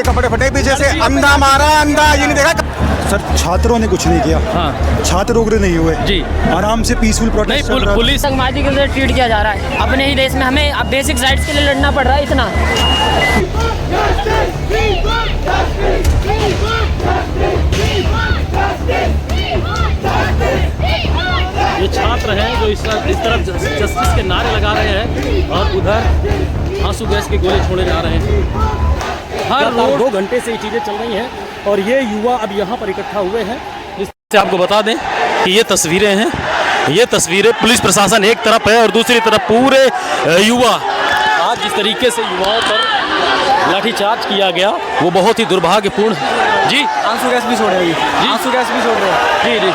कपड़े फटे पीछे से, अंधा मारा, अंधा ये नहीं देखा। सर छात्रों ने कुछ नहीं किया। हाँ। छात्र उग्र नहीं हुए जी, आराम से पीसफुल प्रोटेस्ट। नहीं पुलिस आतंकवादी के साथ ट्रीट किया जा रहा है अपने ही देश में। हमें अब बेसिक राइट्स के लिए लड़ना पड़ रहा है इतना। ये छात्र हैं जो इस तरफ जस्टिस के नारे लगा रहे हैं और उधर आंसू गैस के गोले छोड़े जा रहे हैं। हर रोज 2 घंटे से ये चीज़ें चल रही हैं और ये युवा अब यहाँ पर इकट्ठा हुए हैं। जिससे आपको बता दें कि ये तस्वीरें हैं, ये तस्वीरें पुलिस प्रशासन एक तरफ है और दूसरी तरफ पूरे युवा। आज जिस तरीके से युवाओं पर लाठीचार्ज किया गया वो बहुत ही दुर्भाग्यपूर्ण है। जी, आंसू गैस भी छोड़ रहे हैं, आंसू गैस भी छोड़ रहे हैं। जी जी,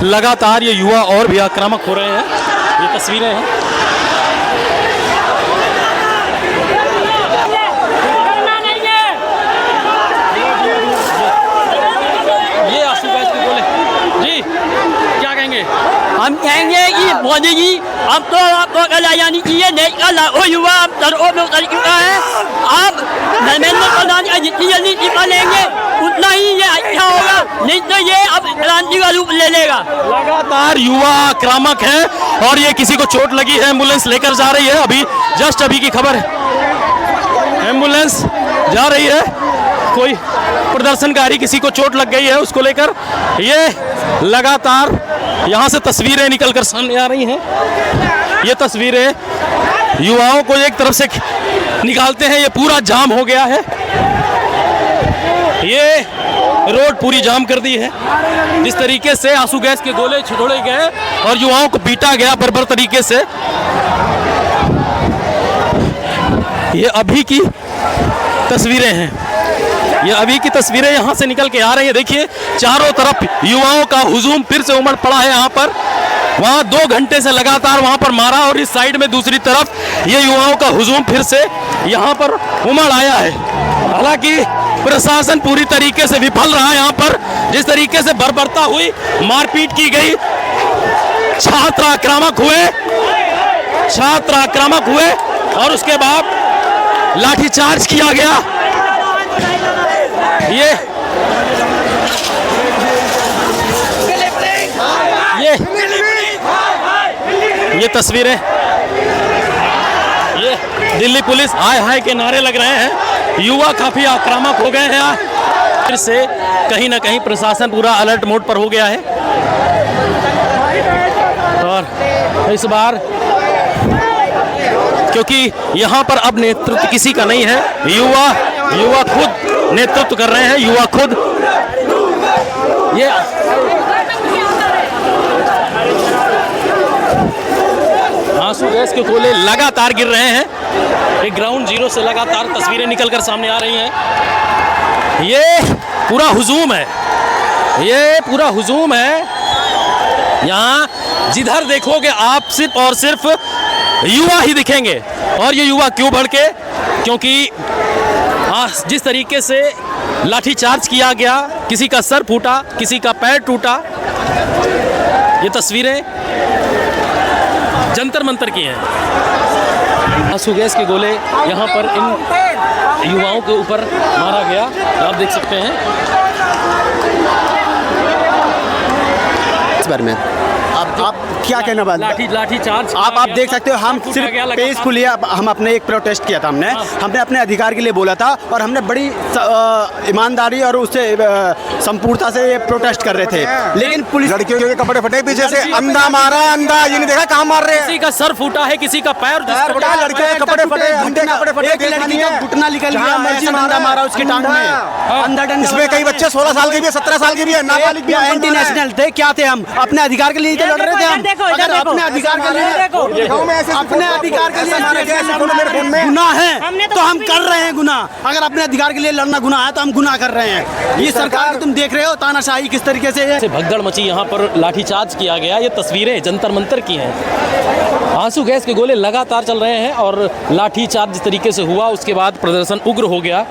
लगातार ये युवा और भी आक्रामक हो रहे हैं। ये तस्वीरें हैं। ये आंसू गैस के गोले। जी, क्या कहेंगे? हम कहेंगे कि मोदी जी अब तो आपको कला यानी कि ये देश का लाखों युवा अब सड़कों में उतर चुका है। आप धर्मेंद्र प्रधान का जितनी जल्दी टीका लेंगे उतना ही ये अच्छा होगा, नहीं तो ये अब क्रांति का रूप ले लेगा। लगातार युवा आक्रामक है और ये किसी को चोट लगी है, एम्बुलेंस लेकर जा रही है। अभी जस्ट अभी की खबर है, एम्बुलेंस जा रही है। कोई प्रदर्शनकारी किसी को चोट लग गई है, उसको लेकर ये लगातार यहाँ से तस्वीरें निकलकर सामने आ रही हैं। ये तस्वीरें युवाओं को एक तरफ से निकालते हैं। ये पूरा जाम हो गया है, ये रोड पूरी जाम कर दी है। जिस तरीके से आंसू गैस के गोले छोड़े गए और युवाओं को पीटा गया बर्बर तरीके से। ये अभी की तस्वीरें हैं, ये अभी की तस्वीरें यहाँ से निकल के आ रही है। देखिए चारों तरफ युवाओं का हुजूम फिर से उमड़ पड़ा है। यहाँ पर वहाँ 2 घंटे से लगातार वहाँ पर मारा और इस साइड में दूसरी तरफ ये युवाओं का हुजूम फिर से यहाँ पर उमड़ आया है। हालांकि प्रशासन पूरी तरीके से विफल रहा है। यहाँ पर जिस तरीके से बर्बरता हुई, मारपीट की गई, छात्र आक्रामक हुए और उसके बाद लाठीचार्ज किया गया। ये तस्वीरें, ये दिल्ली पुलिस हाय हाय के नारे लग रहे हैं। युवा काफी आक्रामक हो गए हैं। फिर से कहीं ना कहीं प्रशासन पूरा अलर्ट मोड पर हो गया है और इस बार क्योंकि यहाँ पर अब नेतृत्व किसी का नहीं है, युवा खुद नेतृत्व कर रहे हैं। युवा खुद ये आंसू गैस के गोले लगातार गिर रहे हैं। एक ग्राउंड जीरो से लगातार तस्वीरें निकलकर सामने आ रही हैं। ये पूरा हुजूम है, ये पूरा हुजूम है। यहाँ जिधर देखोगे आप सिर्फ और सिर्फ युवा ही दिखेंगे। और ये युवा क्यों भड़के? क्योंकि जिस तरीके से लाठीचार्ज किया गया, किसी का सर फूटा, किसी का पैर टूटा। ये तस्वीरें जंतर मंतर की हैं। आंसू गैस के गोले यहाँ पर इन युवाओं के ऊपर मारा गया, आप देख सकते हैं। इस बारे में आप क्या कहना बात? लाठीचार्ज आप देख सकते हो, हम सिर्फ पीसफुली हम अपने एक प्रोटेस्ट किया था। हमने अपने अधिकार के लिए बोला था और हमने बड़ी ईमानदारी और उससे संपूर्णता से ये प्रोटेस्ट कर रहे थे। लेकिन पुलिस लड़कियों के कपड़े फटे पीछे से, अंधा मारा, अंधा ये नहीं देखा कहाँ मार रहे हैं। किसी का सर फूटा है, किसी का पैर, लड़कियों के कपड़े फटे, कपड़े फटे, एक लड़की का घुटना निकल गया, अंधा मारा उसकी टांग में। इसमें कई बच्चे 16 साल के भी है, 17 साल के भी है, नाबालिग भी। एंटी नेशनल थे, क्या थे हम? अपने अधिकार के लिए तो लड़ रहे थे हम। अगर अपने अधिकार के लिए गुनाह है तो हम कर रहे हैं गुनाह। अगर अपने अधिकार के लिए लड़ना गुनाह है तो हम गुनाह कर रहे हैं। ये सरकार तुम देख रहे हो तानाशाही किस तरीके से है। भगदड़ मची, यहाँ पर लाठीचार्ज किया गया। ये तस्वीरें जंतर मंतर की हैं। आंसू गैस के गोले लगातार चल रहे हैं और लाठीचार्ज जिस तरीके से हुआ उसके बाद प्रदर्शन उग्र हो गया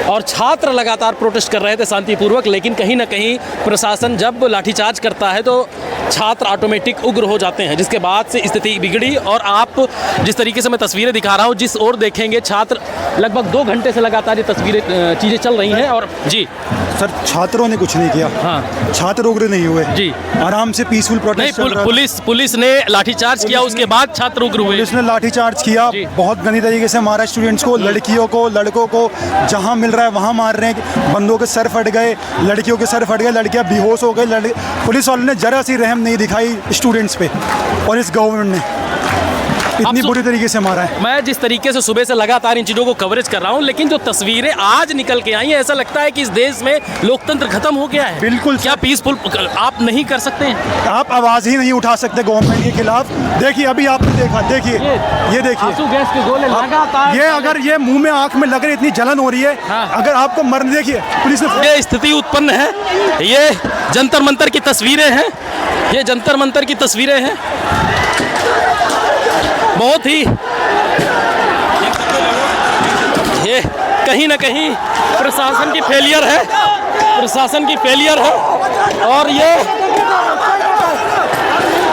और छात्र लगातार प्रोटेस्ट कर रहे थे शांतिपूर्वक। लेकिन कहीं ना कहीं प्रशासन जब लाठीचार्ज करता है तो छात्र ऑटोमेटिक उग्र हो जाते हैं, जिसके बाद से स्थिति बिगड़ी। और आप जिस तरीके से मैं तस्वीरें दिखा रहा हूँ, जिस ओर देखेंगे छात्र लगभग 2 घंटे से लगातार ये तस्वीरें चीज़ें चल रही हैं। और जी सर छात्रों ने कुछ नहीं किया। हाँ छात्र उग्र नहीं हुए जी, आराम से पीसफुल नहीं प्रोटेस्ट चल रहा था। पुलिस ने लाठीचार्ज किया, उसके बाद छात्र उग्र हुए। पुलिस ने लाठीचार्ज किया, जी। बहुत गंदी तरीके से मारा स्टूडेंट्स को, लड़कियों को, लड़कों को, जहां मिल रहा है वहां मार रहे हैं। बंदों के सर फट गए, लड़कियों के सर फट गए, लड़कियां बेहोश हो गई। पुलिस वालों ने जरा सी रहम नहीं दिखाई स्टूडेंट्स पे, और इस गवर्नमेंट ने इतनी बुरी तरीके से मारा है। मैं जिस तरीके से सुबह से लगातार इन चीज़ों को कवरेज कर रहा हूं, लेकिन जो तस्वीरें आज निकल के आई हैं, ऐसा लगता है कि इस देश में लोकतंत्र खत्म हो गया है। बिल्कुल क्या पीसफुल आप नहीं कर सकते हैं? आप आवाज़ ही नहीं उठा सकते गवर्नमेंट के खिलाफ। देखिए अभी आपने देखा, देखिए ये देखिए आंसू गैस के गोले लगातार, ये अगर ये मुंह में आंख में लग रही, इतनी जलन हो रही है। हाँ। अगर आपको मरने, देखिए पुलिस ने, ये स्थिति उत्पन्न है। ये जंतर मंतर की तस्वीरें हैं, ये जंतर मंतर की तस्वीरें हैं। बहुत ही ये कहीं ना कहीं प्रशासन की फेलियर है, प्रशासन की फेलियर है। और ये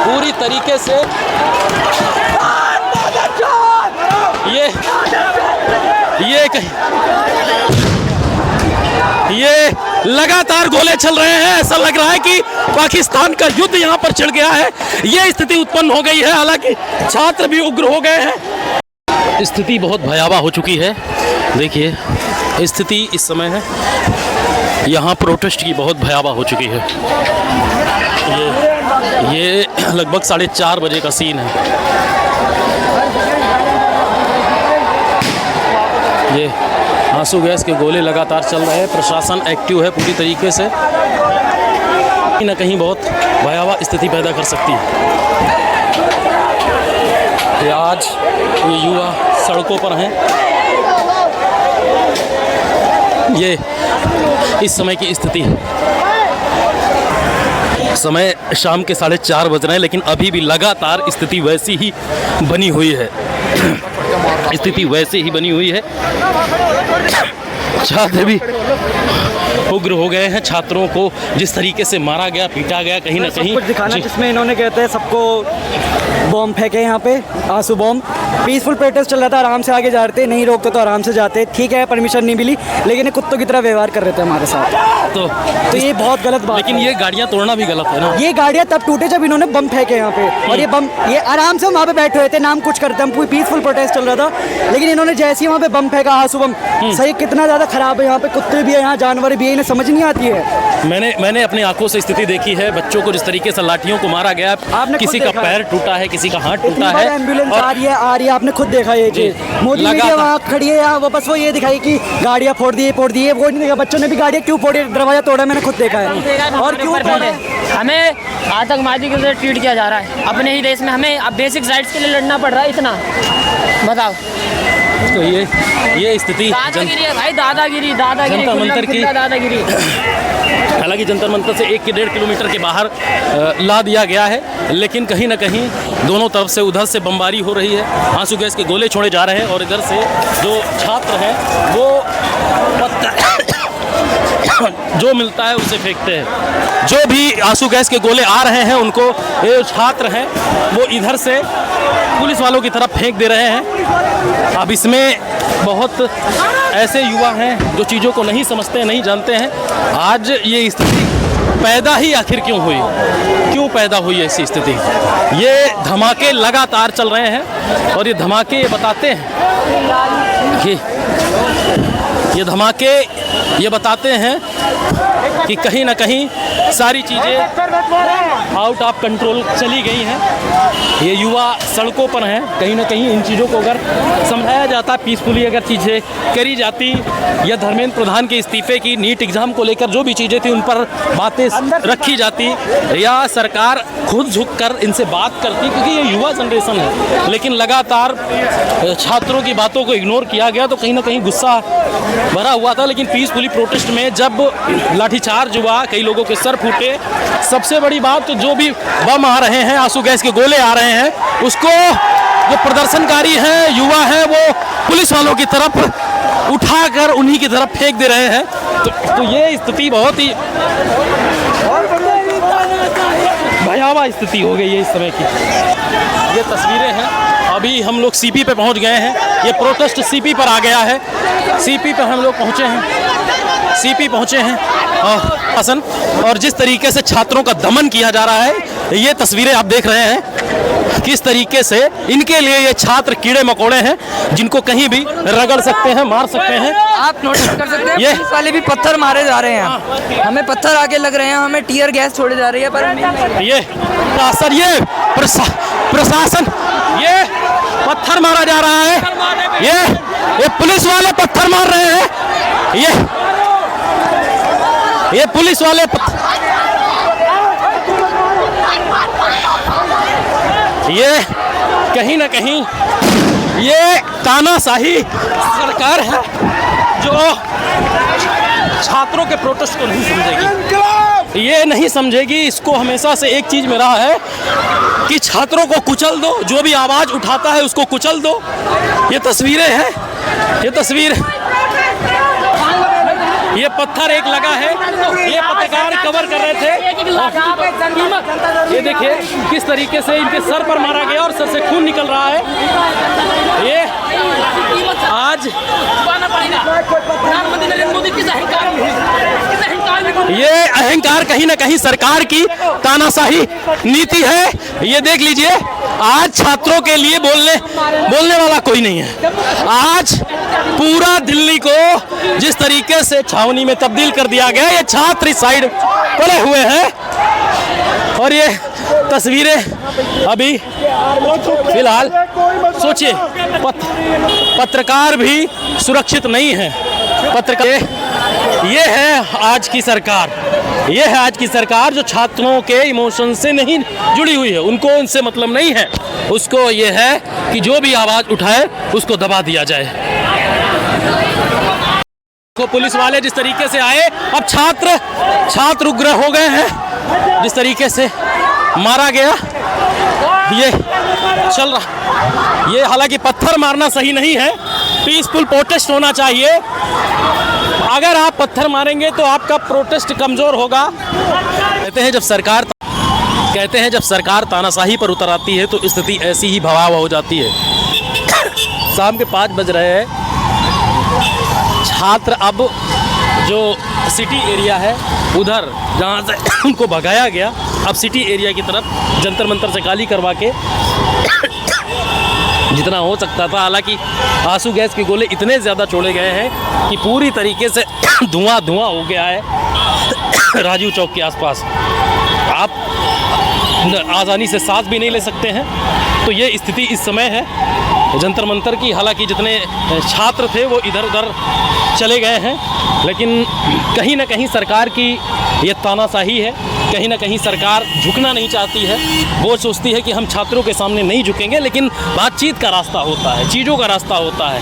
पूरी तरीके से ये लगातार गोले चल रहे हैं। ऐसा लग रहा है कि पाकिस्तान का युद्ध यहाँ पर छिड़ गया है। ये स्थिति उत्पन्न हो गई है, हालांकि छात्र भी उग्र हो गए हैं। स्थिति बहुत भयावह हो चुकी है। देखिए स्थिति इस समय है, यहाँ प्रोटेस्ट की बहुत भयावह हो चुकी है। ये लगभग 4:30 बजे का सीन है। ये आंसू गैस के गोले लगातार चल रहे हैं। प्रशासन एक्टिव है पूरी तरीके से, कहीं ना कहीं बहुत भयावह स्थिति पैदा कर सकती है। ये आज ये युवा सड़कों पर हैं। ये इस समय की स्थिति है। समय शाम के 4:30 बज रहे हैं, लेकिन अभी भी लगातार स्थिति वैसी ही बनी हुई है। स्थिति वैसे ही बनी हुई है। छात्र भी उग्र हो गए हैं। छात्रों को जिस तरीके से मारा गया, पीटा गया, कहीं ना कहीं कुछ दिखाना, जिसमें इन्होंने कहते हैं सबको बॉम्ब फेंके यहाँ पे, आंसू बॉम्ब। पीसफुल प्रोटेस्ट चल रहा था, आराम से आगे जा रहे थे, नहीं रोकते तो आराम से जाते। ठीक है परमिशन नहीं मिली, लेकिन ये कुत्तों की तरह व्यवहार कर रहे थे हमारे साथ। तो ये बहुत गलत बात लेकिन है। ये गाड़ियाँ तोड़ना भी गलत है ना। ये गाड़ियाँ तब टूटे जब इन्होंने बम फेंके यहाँ पे, और ये बम, ये आराम से वहाँ पे बैठे हुए थे, नाम कुछ करते, हम पूरी पीसफुल प्रोटेस्ट चल रहा था, लेकिन इन्होंने जैसे ही वहाँ पे बम फेंका, आंसू बम, सही कितना ज़्यादा खराब है। यहाँ पे कुत्ते भी है, यहाँ जानवर भी है, इन्हें समझ नहीं आती है। मैंने अपनी आंखों से स्थिति देखी है। बच्चों को जिस तरीके से लाठियों को मारा गया, आपने किसी खुद का देखा पैर टूटा है, किसी का हाथ इतनी टूटा बार है। एम्बुलेंस और आ रही है, आपने खुद देखा ये चीज। मोदी मीडिया लगातार- वहाँ खड़ी है, यहाँ वो बस वो ये दिखाई कि गाड़ियाँ फोड़ दी, वो नहीं देखा बच्चों ने भी गाड़ियाँ क्यों फोड़ी, दरवाजा तोड़ा, मैंने खुद देखा है। और क्यों फोड़ा? हमें आतंकवादी के लिए ट्रीट किया जा रहा है अपने ही देश में। हमें अब बेसिक राइट्स के लिए लड़ना पड़ रहा है इतना, बताओ। तो ये स्थिति दादागिरी है भाई, दादागिरी जंतर मंतर की- दादागिरी। हालांकि जंतर मंतर से 1 से 1.5 किलोमीटर के बाहर ला दिया गया है, लेकिन कहीं ना कहीं दोनों तरफ से, उधर से बमबारी हो रही है, आंसू गैस के गोले छोड़े जा रहे हैं, और इधर से जो छात्र हैं वो जो मिलता है उसे फेंकते हैं। जो भी आंसू गैस के गोले आ रहे हैं, उनको ये छात्र हैं वो इधर से पुलिस वालों की तरफ फेंक दे रहे हैं। अब इसमें बहुत ऐसे युवा हैं जो चीज़ों को नहीं समझते हैं, नहीं जानते हैं। आज ये स्थिति पैदा ही आखिर क्यों हुई, क्यों पैदा हुई ऐसी स्थिति? ये धमाके लगातार चल रहे हैं, और ये धमाके ये बताते हैं कि ये धमाके ये बताते हैं कि कहीं ना कहीं सारी चीज़ें आउट ऑफ कंट्रोल चली गई हैं। ये युवा सड़कों पर हैं। कहीं ना कहीं इन चीज़ों को अगर समझाया जाता, पीसफुली अगर चीज़ें करी जाती, या धर्मेंद्र प्रधान के इस्तीफे की, नीट एग्ज़ाम को लेकर जो भी चीज़ें थी उन पर बातें रखी जाती, या सरकार खुद झुककर इनसे बात करती, क्योंकि ये युवा जनरेशन है। लेकिन लगातार छात्रों की बातों को इग्नोर किया गया, तो कहीं ना कहीं गुस्सा भरा हुआ था। लेकिन पीसफुली प्रोटेस्ट में जब लाठीचार्ज हुआ, कई लोगों के सर फूटे, सबसे बड़ी बात तो जो भी बम आ रहे हैं, आंसू गैस के गोले आ रहे हैं, उसको जो प्रदर्शनकारी हैं, युवा हैं, वो पुलिस वालों की तरफ उठाकर उन्हीं की तरफ फेंक दे रहे हैं। तो ये स्थिति बहुत ही भयावह स्थिति हो गई है इस समय की। ये तस्वीरें हैं, अभी हम लोग सीपी पे पहुंच गए हैं। ये प्रोटेस्ट सीपी पर आ गया है। सीपी पर हम लोग पहुंचे हैं, सीपी पहुंचे हैं हसन, और जिस तरीके से छात्रों का दमन किया जा रहा है, ये तस्वीरें आप देख रहे हैं किस तरीके से इनके लिए ये छात्र कीड़े मकोड़े हैं जिनको कहीं भी रगड़ सकते हैं, मार सकते हैं। आप नोटिस कर सकते हैं पुलिस वाले भी पत्थर मारे जा रहे हैं, हमें पत्थर आगे लग रहे हैं, हमें टीयर गैस छोड़े जा रही है, पर ये सर ये प्रशासन ये पत्थर मारा जा रहा है, ये पुलिस वाले पत्थर मार रहे हैं, ये पुलिस वाले ये कहीं ना कहीं ये तानाशाही सरकार है जो छात्रों के प्रोटेस्ट को नहीं समझेगी, ये नहीं समझेगी। इसको हमेशा से एक चीज में रहा है कि छात्रों को कुचल दो, जो भी आवाज उठाता है उसको कुचल दो। ये तस्वीरें हैं, ये तस्वीर, ये पत्थर एक लगा है, ये पत्रकार कवर कर रहे थे, ये देखिए किस तरीके से इनके सर पर मारा गया और सर से खून निकल रहा है। ये आज ये अहंकार कहीं ना कहीं सरकार की तानाशाही नीति है। ये देख लीजिए, आज छात्रों के लिए बोलने वाला कोई नहीं है। आज पूरा दिल्ली को जिस तरीके से छावनी में तब्दील कर दिया गया, ये छात्र इस साइड पड़े हुए हैं और ये तस्वीरें अभी फिलहाल सोचिए पत्रकार भी सुरक्षित नहीं है। पत्रकार ये है आज की सरकार, ये है आज की सरकार जो छात्रों के इमोशन से नहीं जुड़ी हुई है, उनको उनसे मतलब नहीं है। उसको ये है कि जो भी आवाज़ उठाए उसको दबा दिया जाए। को पुलिस वाले जिस तरीके से आए, अब छात्र उग्र हो गए हैं, जिस तरीके से मारा गया ये चल रहा। ये हालांकि पत्थर मारना सही नहीं है, पीसफुल प्रोटेस्ट होना चाहिए। अगर आप पत्थर मारेंगे तो आपका प्रोटेस्ट कमज़ोर होगा। कहते हैं जब सरकार तानाशाही पर उतर आती है तो स्थिति ऐसी ही भयावह हो जाती है। शाम के 5 बज रहे हैं, छात्र अब जो सिटी एरिया है उधर जहाँ से उनको भगाया गया, अब सिटी एरिया की तरफ जंतर मंतर से खाली करवा के जितना हो सकता था, हालांकि आंसू गैस के गोले इतने ज़्यादा छोड़े गए हैं कि पूरी तरीके से धुआं हो गया है राजीव चौक के आसपास। आप आसानी से सांस भी नहीं ले सकते हैं। तो ये स्थिति इस समय है जंतर मंतर की। हालांकि जितने छात्र थे वो इधर उधर चले गए हैं, लेकिन कहीं ना कहीं सरकार की ये तानाशाही है। कहीं ना कहीं सरकार झुकना नहीं चाहती है। वो सोचती है कि हम छात्रों के सामने नहीं झुकेंगे, लेकिन बातचीत का रास्ता होता है, चीज़ों का रास्ता होता है।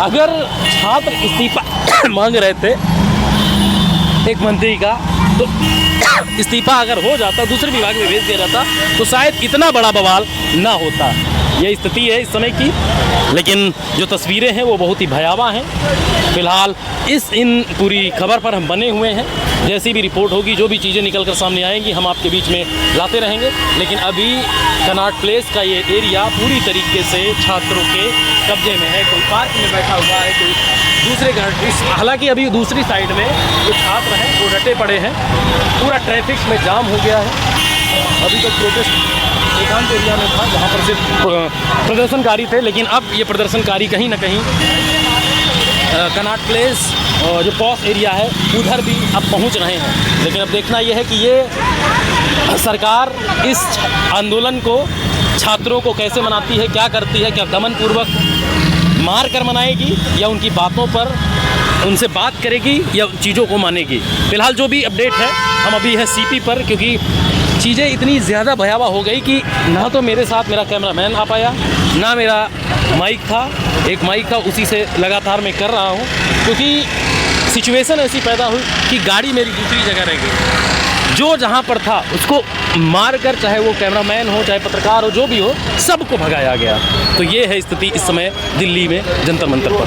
अगर छात्र इस्तीफा मांग रहे थे एक मंत्री का, तो इस्तीफा अगर हो जाता, दूसरे विभाग में भेज दिया जाता, तो शायद इतना बड़ा बवाल ना होता। ये स्थिति है इस समय की, लेकिन जो तस्वीरें हैं वो बहुत ही भयावह हैं। फिलहाल इन पूरी खबर पर हम बने हुए हैं। जैसी भी रिपोर्ट होगी, जो भी चीज़ें निकल कर सामने आएंगी, हम आपके बीच में लाते रहेंगे। लेकिन अभी कनॉट प्लेस का ये एरिया पूरी तरीके से छात्रों के कब्जे में है। कोई पार्क में बैठा हुआ है, कोई दूसरे घर। हालांकि अभी दूसरी साइड में जो छात्र हैं वो डटे पड़े हैं। पूरा ट्रैफिक में जाम हो गया है। अभी तक प्रोटेस्ट एकांत एरिया में था जहाँ पर सिर्फ प्रदर्शनकारी थे, लेकिन अब ये प्रदर्शनकारी कहीं ना कहीं कनॉट प्लेस जो पॉस एरिया है उधर भी अब पहुंच रहे हैं। लेकिन अब देखना यह है कि ये सरकार इस आंदोलन को, छात्रों को कैसे मनाती है, क्या करती है, क्या दमनपूर्वक मार कर मनाएगी या उनकी बातों पर उनसे बात करेगी या चीज़ों को मानेगी। फिलहाल जो भी अपडेट है, हम अभी है सीपी पर, क्योंकि चीज़ें इतनी ज़्यादा भयावह हो गई कि ना तो मेरे साथ मेरा कैमरामैन आ पाया, ना मेरा माइक था। एक माइक था, उसी से लगातार मैं कर रहा हूँ, क्योंकि सिचुएशन ऐसी पैदा हुई कि गाड़ी मेरी दूसरी जगह रह गई। जो जहाँ पर था उसको मार कर, चाहे वो कैमरामैन हो, चाहे पत्रकार हो, जो भी हो, सबको भगाया गया। तो ये है स्थिति इस समय दिल्ली में जंतर मंतर पर।